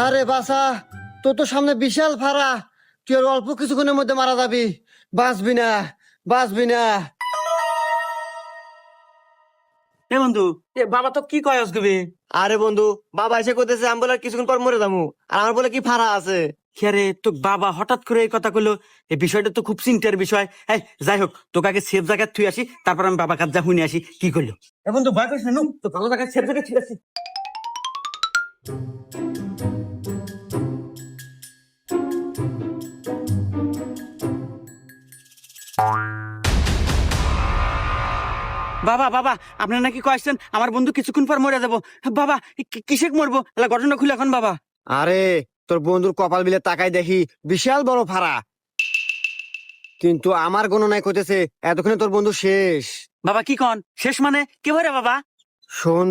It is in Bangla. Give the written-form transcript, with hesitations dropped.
আরে বাসা, তোর তো সামনে বিশাল ফাড়া, তুই আর অল্প কিছুক্ষণের মধ্যে মারা যাবি। বাঁচবি না, বাঁচবি না। এ বন্ধু, এ বাবা তো কি কয় আসবে? আরে বন্ধু, বাবা এসে করতেছে আমি বলে আর কিছুক্ষণ পর মরে যাবো, আর আমার বলে কি ফাড়া আছে। আরে তো বাবা হঠাৎ করে এই কথা কইলো, এই বিষয়টা তো খুব চিন্তার বিষয়। এই যাই হোক, তোকে আগে সেফ জায়গায় থুই আসি, তারপর আমি বাবা কাজ যা শুনে আসি কি করলো। এ বন্ধু ভয় করিস না, নু তো ভালো জায়গায় সেফ জায়গায় থুই আসি। বাবা বাবা, আপনার নাকি কয়েছেন আমার বন্ধু কিছুক্ষণ পর মরে যাবো। বাবা কিসে মরবো, এলা ঘটনা খুলে এখন বাবা। আরে তোর বন্ধুর কপাল বিলে তাকাই দেখি বিশাল বড় ফাড়া, কিন্তু আমার গণনায় কইতেছে এতক্ষণে তোর বন্ধু শেষ। বাবা কি কন শেষ মানে কি ভরে বাবা? শোন